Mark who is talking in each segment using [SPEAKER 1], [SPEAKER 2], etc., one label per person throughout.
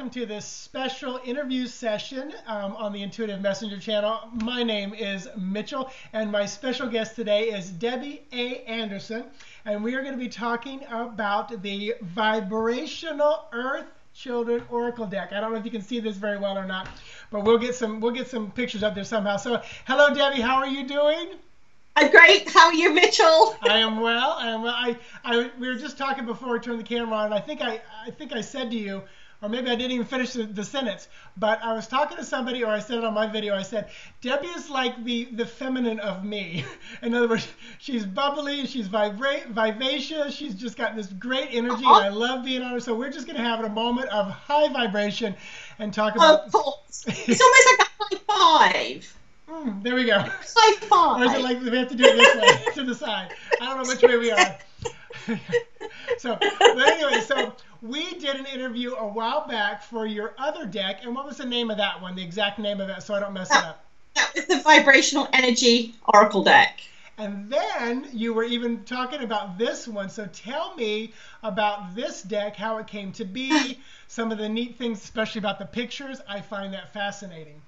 [SPEAKER 1] welcome to this special interview session on the Intuitive Messenger channel. My name is Mitchell, and my special guest today is Debbie A. Anderson, and we are going to be talking about the Vibrational Earth Children Oracle deck. I don't know if you can see this very well or not, but we'll get some pictures up there somehow. So, hello, Debbie. How are you doing?
[SPEAKER 2] I'm great. How are you, Mitchell?
[SPEAKER 1] I am well. We were just talking before we turned the camera on, and I think I said to you, or maybe I didn't even finish the sentence, but I was talking to somebody, or I said it on my video, I said, Debbie is like the feminine of me. In other words, she's bubbly, she's vivacious, she's just got this great energy, and I love being on her. So we're just going to have a moment of high vibration and talk about...
[SPEAKER 2] Of course. It's almost like a high five.
[SPEAKER 1] There we go.
[SPEAKER 2] High five.
[SPEAKER 1] Or is it like we have to do it this way, to the side? I don't know which way we are. But anyway, so we did an interview a while back for your other deck, and what was the name of that one, the exact name of it, so I don't mess it up?
[SPEAKER 2] That was the Vibrational Energy Oracle deck.
[SPEAKER 1] And then you were even talking about this one, so tell me about this deck, how it came to be, some of the neat things, especially about the pictures. I find that fascinating.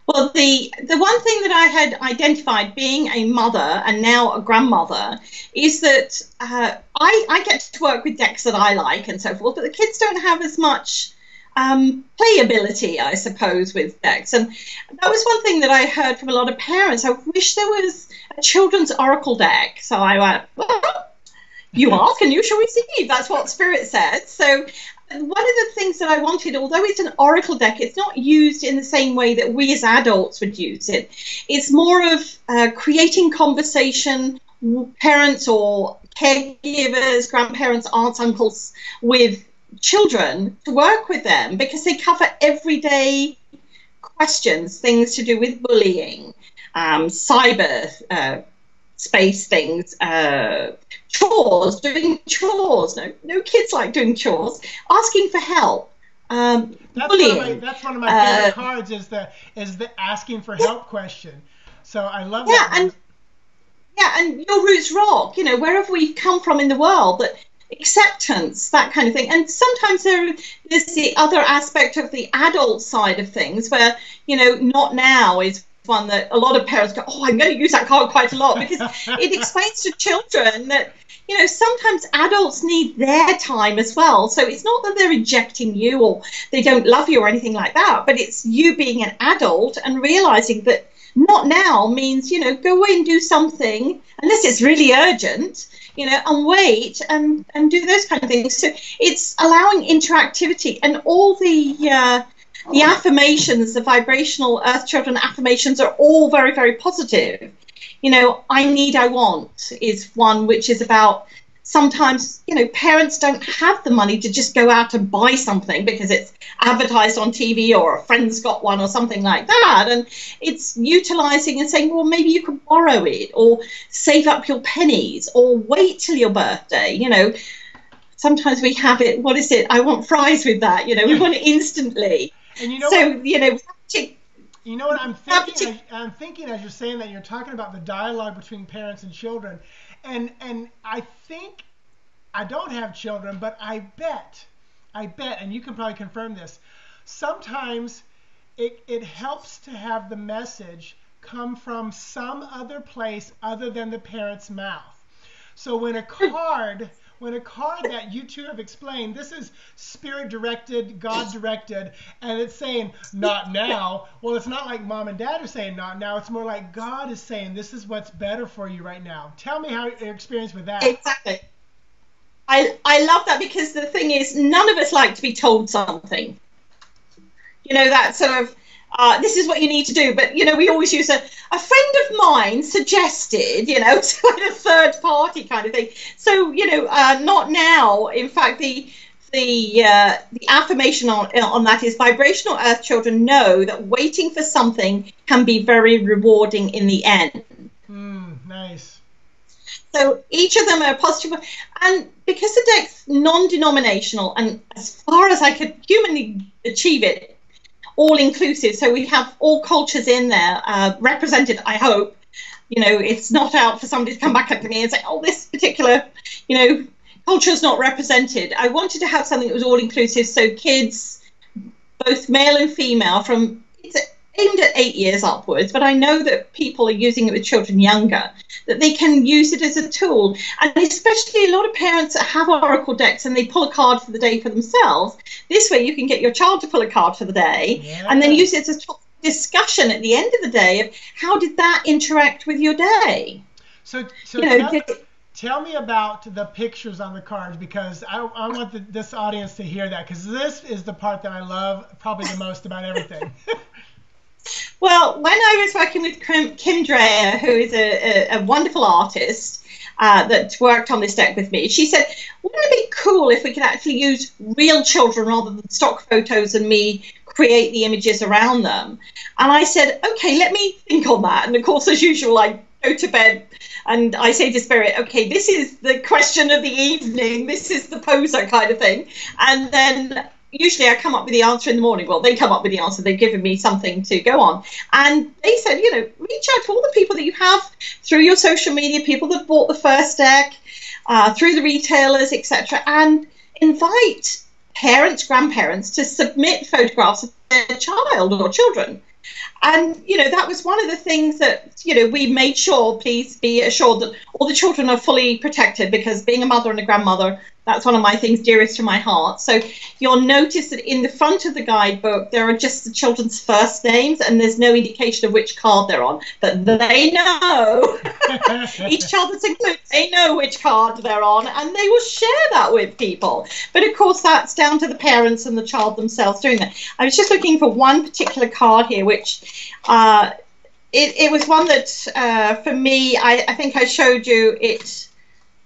[SPEAKER 2] Well, the one thing that I had identified being a mother and now a grandmother is that I get to work with decks that I like and so forth, but the kids don't have as much playability, I suppose, with decks. And that was one thing that I heard from a lot of parents. I wish there was a children's oracle deck. So I went, well, you ask and you shall receive. That's what Spirit said. So one of the things that I wanted, although it's an oracle deck, it's not used in the same way that we as adults would use it. It's more of creating conversation, parents or caregivers, grandparents, aunts, uncles, with children to work with them, because they cover everyday questions, things to do with bullying, cyber space things, chores, doing chores. No kids like doing chores. Asking for help. Bullying.
[SPEAKER 1] That's one of my favorite cards. Is the asking for help question. So I love that.
[SPEAKER 2] And your roots rock. You know, wherever we come from in the world, that acceptance, that kind of thing. And sometimes there's the other aspect of the adult side of things, where not now is one that a lot of parents go, oh, I'm going to use that card quite a lot, because it explains to children that sometimes adults need their time as well. So it's not that they're rejecting you or they don't love you or anything like that, but it's you being an adult and realizing that not now means, go away and do something unless it's really urgent, and wait and do those kind of things. So it's allowing interactivity, and all the affirmations, the vibrational Earth Children affirmations, are all very, very positive. I need, I want is one which is about sometimes, parents don't have the money to just go out and buy something because it's advertised on TV or a friend's got one or something like that. And it's utilizing and saying, well, maybe you can borrow it or save up your pennies or wait till your birthday. Sometimes we have it. What is it? I want fries with that. We want it instantly.
[SPEAKER 1] And you know what I'm thinking? I'm thinking as you're saying that, you're talking about the dialogue between parents and children. And I think, I don't have children, but I bet, and you can probably confirm this, sometimes it helps to have the message come from some other place other than the parent's mouth. So when a card that you two have explained, this is spirit directed, God directed, and it's saying not now. Well, it's not like mom and dad are saying not now. It's more like God is saying this is what's better for you right now. Tell me how your experience with that.
[SPEAKER 2] Exactly. I love that, because the thing is, none of us like to be told something. That sort of, this is what you need to do. But, we always use a friend of mine suggested, so a third party kind of thing. So, not now. In fact, the affirmation on that is vibrational Earth Children know that waiting for something can be very rewarding in the end.
[SPEAKER 1] Nice.
[SPEAKER 2] So each of them are positive, and because the deck's non-denominational, and as far as I could humanly achieve it, all-inclusive, so we have all cultures in there represented, I hope. It's not out for somebody to come back up to me and say, oh, this particular, culture is not represented. I wanted to have something that was all inclusive, so kids, both male and female, from it's aimed at 8 years upwards, but I know that people are using it with children younger, that they can use it as a tool. And especially a lot of parents that have Oracle decks and they pull a card for the day for themselves. This way you can get your child to pull a card for the day, and then use it as a discussion at the end of the day of how did that interact with your day.
[SPEAKER 1] So tell me about the pictures on the cards, because I want this audience to hear that, because this is the part that I love probably the most about everything.
[SPEAKER 2] Well, when I was working with Kim Dreyer, who is a wonderful artist that worked on this deck with me, she said, wouldn't it be cool if we could actually use real children rather than stock photos and me create the images around them? And I said, okay, let me think on that. And of course, as usual, I go to bed and I say to Spirit, okay, this is the question of the evening. This is the poser kind of thing. And then usually I come up with the answer in the morning. Well, they come up with the answer. They've given me something to go on. And they said, reach out to all the people that you have through your social media, people that bought the first deck, through the retailers, etc., and invite parents, grandparents to submit photographs of their child or children. And, that was one of the things that, we made sure, please be assured that all the children are fully protected, because being a mother and a grandmother, that's one of my things dearest to my heart. So you'll notice that in the front of the guidebook, there are just the children's first names, and there's no indication of which card they're on. But they know, each child that's included, they know which card they're on, and they will share that with people. But of course, that's down to the parents and the child themselves doing that. I was just looking for one particular card here, which it was one that, for me, I think I showed you it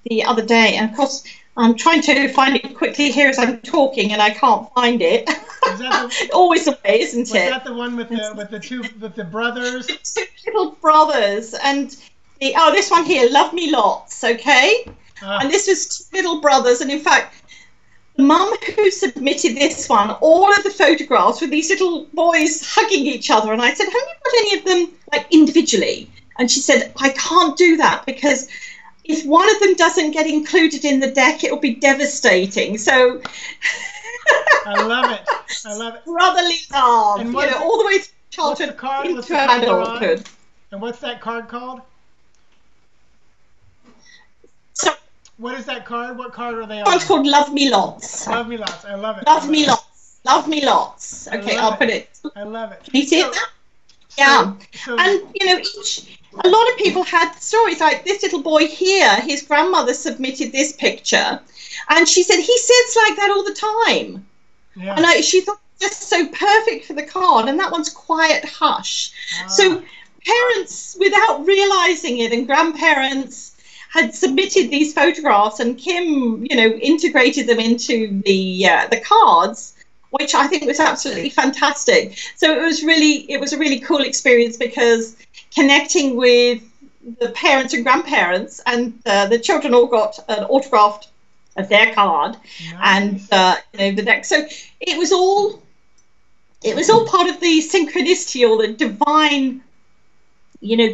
[SPEAKER 2] the other day. And of course, I'm trying to find it quickly here as I'm talking, and I can't find it. Is that always the way, isn't it? Was
[SPEAKER 1] that the one with the brothers?
[SPEAKER 2] Two little brothers, and this one here, Love Me Lots, okay? And this was two little brothers, and in fact, the mum who submitted this one, all of the photographs with these little boys hugging each other, and I said, have you got any of them like individually? And she said, I can't do that, because if one of them doesn't get included in the deck, it will be devastating. So
[SPEAKER 1] I love it. I love it.
[SPEAKER 2] Brotherly love, and all the way to childhood into adulthood.
[SPEAKER 1] And what's that card called?
[SPEAKER 2] So,
[SPEAKER 1] what is that card? What card are they on?
[SPEAKER 2] It's called Love Me Lots.
[SPEAKER 1] Love Me Lots. I love it.
[SPEAKER 2] Love Me Lots. Love Me Lots. Okay, I'll put it.
[SPEAKER 1] I love it.
[SPEAKER 2] Can you see it? Yeah. And, a lot of people had stories like this little boy here. His grandmother submitted this picture, and she said he sits like that all the time. Yeah. And she thought just so perfect for the card. And that one's Quiet Hush. Ah. So parents, without realizing it, and grandparents had submitted these photographs, and Kim, integrated them into the cards, which I think was absolutely fantastic. So it was a really cool experience, because connecting with the parents and grandparents, and the children all got an autograph of their card. Nice. And the deck. So it was all part of the synchronicity, or the divine,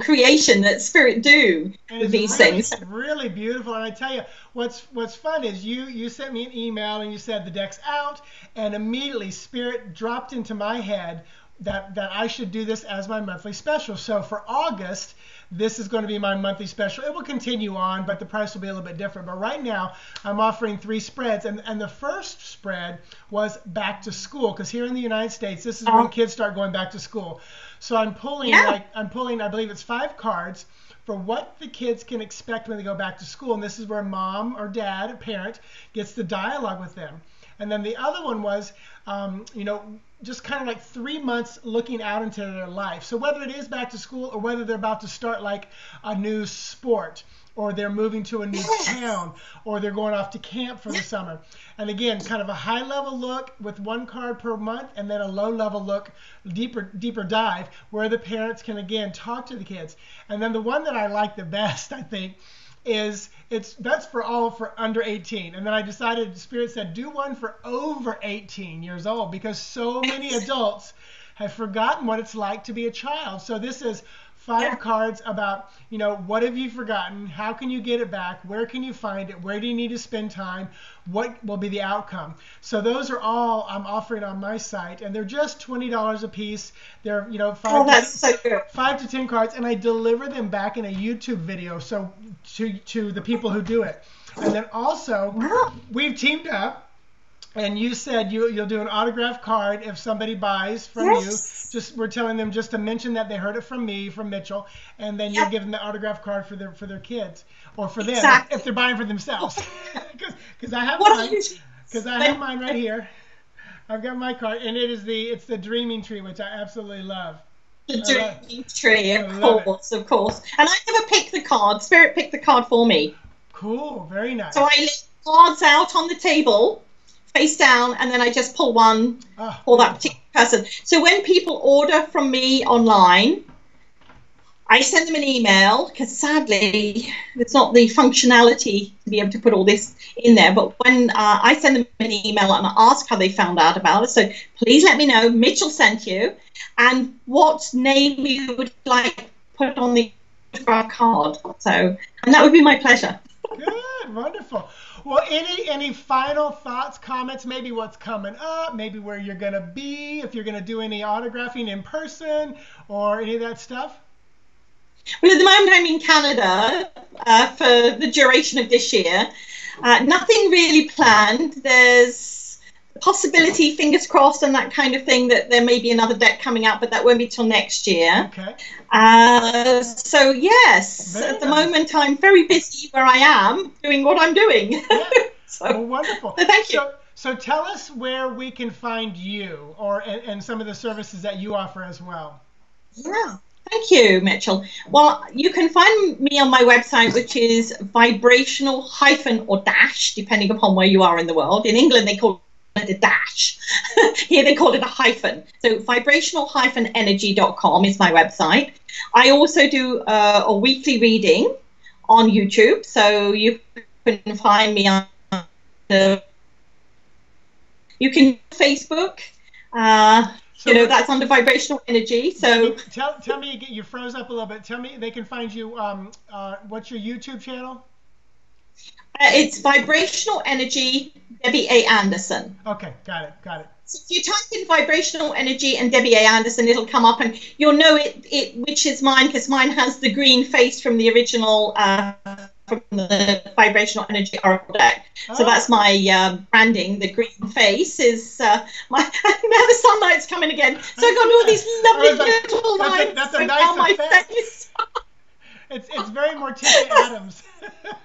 [SPEAKER 2] creation that Spirit do with these things.
[SPEAKER 1] Really beautiful. And I tell you, what's fun is you sent me an email and you said the deck's out, and immediately Spirit dropped into my head that I should do this as my monthly special. So for August, this is going to be my monthly special. It will continue on, but the price will be a little bit different. But right now, I'm offering 3 spreads. And the first spread was back to school, because here in the United States, this is when kids start going back to school. So I'm pulling, I believe it's 5 cards for what the kids can expect when they go back to school. And this is where mom or dad, a parent, gets the dialogue with them. And then the other one was, just kind of like 3 months looking out into their life. So whether it is back to school, or whether they're about to start like a new sport, or they're moving to a new town, or they're going off to camp for the summer. And again, kind of a high level look with 1 card per month, and then a low level look, deeper dive, where the parents can again talk to the kids. And then the one that I like the best, I think, is that's for under 18. And then I decided, Spirit said, do one for over 18 years old, because so many adults have forgotten what it's like to be a child. So this is 5 cards about, what have you forgotten? How can you get it back? Where can you find it? Where do you need to spend time? What will be the outcome? So those are all I'm offering on my site, and they're just $20 a piece. They're,
[SPEAKER 2] that's so good.
[SPEAKER 1] 5 to 10 cards, and I deliver them back in a YouTube video, so to the people who do it. And then also, we've teamed up. And you said you'll do an autographed card if somebody buys from you. We're telling them just to mention that they heard it from me, from Mitchell, and then you'll give them the autographed card for their kids, or for them if they're buying for themselves. Because I have mine. Because I have mine right here. I've got my card, and it's the Dreaming Tree, which I absolutely love.
[SPEAKER 2] The Dreaming Tree, of course. And I never pick the card. Spirit picked the card for me.
[SPEAKER 1] Cool, very nice.
[SPEAKER 2] So I lay cards out on the table, face down, and then I just pull one for that particular person. So when people order from me online, I send them an email, because sadly it's not the functionality to be able to put all this in there, but when I send them an email and I ask how they found out about it, so please let me know Mitchell sent you and what name you would like put on the card. So, and that would be my pleasure.
[SPEAKER 1] Good, wonderful. Well, any final thoughts, comments, maybe what's coming up, maybe where you're going to be, if you're going to do any autographing in person or any of that stuff?
[SPEAKER 2] Well, at the moment I'm in Canada for the duration of this year. Nothing really planned. There's a possibility, fingers crossed, and that kind of thing, that there may be another deck coming out, but that won't be till next year.
[SPEAKER 1] Okay.
[SPEAKER 2] So yes, at the moment I'm very busy where I am doing what I'm doing.
[SPEAKER 1] Yeah. Well, wonderful.
[SPEAKER 2] So thank you.
[SPEAKER 1] So tell us where we can find you, and some of the services that you offer as well.
[SPEAKER 2] Yeah. Thank you, Mitchell. Well, you can find me on my website, which is vibrational- or dash, depending upon where you are in the world. In England, they call it a dash. Here, they call it a hyphen. So vibrational-energy.com is my website. I also do a weekly reading on YouTube. So you can find me on you can Facebook. That's under vibrational energy. So
[SPEAKER 1] tell me again, you froze up a little bit. Tell me, they can find you. What's your YouTube channel?
[SPEAKER 2] It's Vibrational Energy, Debbie A. Anderson.
[SPEAKER 1] Okay, got it.
[SPEAKER 2] So if you type in Vibrational Energy and Debbie A. Anderson, it'll come up, and you'll know it which is mine, because mine has the green face from the original from the Vibrational Energy Oracle deck. So that's my branding. The green face is now the sunlight's coming again. So I've got all these lovely little lines
[SPEAKER 1] that's a nice
[SPEAKER 2] my face.
[SPEAKER 1] It's very Morticia Adams.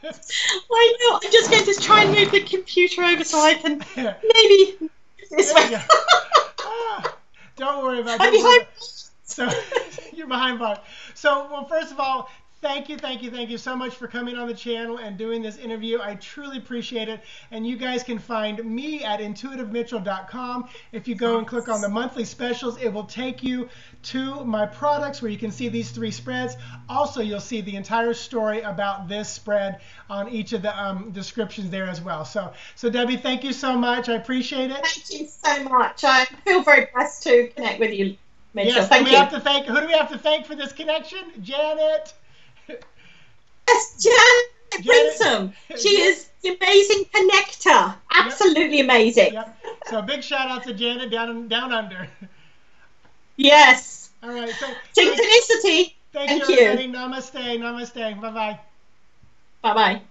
[SPEAKER 2] I know. I'm just going to try and move the computer over so I can maybe this way.
[SPEAKER 1] Don't worry about it. So you're behind bar. So, well, first of all, thank you so much for coming on the channel and doing this interview. I truly appreciate it. And you guys can find me at intuitivemitchell.com. If you go and click on the monthly specials, it will take you to my products where you can see these 3 spreads. Also, you'll see the entire story about this spread on each of the descriptions there as well. So Debbie, thank you so much. I appreciate it.
[SPEAKER 2] Thank you so much. I feel very blessed to connect with you, Mitchell.
[SPEAKER 1] Yes,
[SPEAKER 2] thank you.
[SPEAKER 1] Who do we have to thank for this connection? Janet.
[SPEAKER 2] Yes, Janet Brinson. She is the amazing connector. Absolutely amazing.
[SPEAKER 1] Yep. So big shout out to Janet down under.
[SPEAKER 2] Yes.
[SPEAKER 1] All right. So
[SPEAKER 2] synchronicity.
[SPEAKER 1] Thank you, everybody. Namaste. Bye-bye.
[SPEAKER 2] Bye-bye.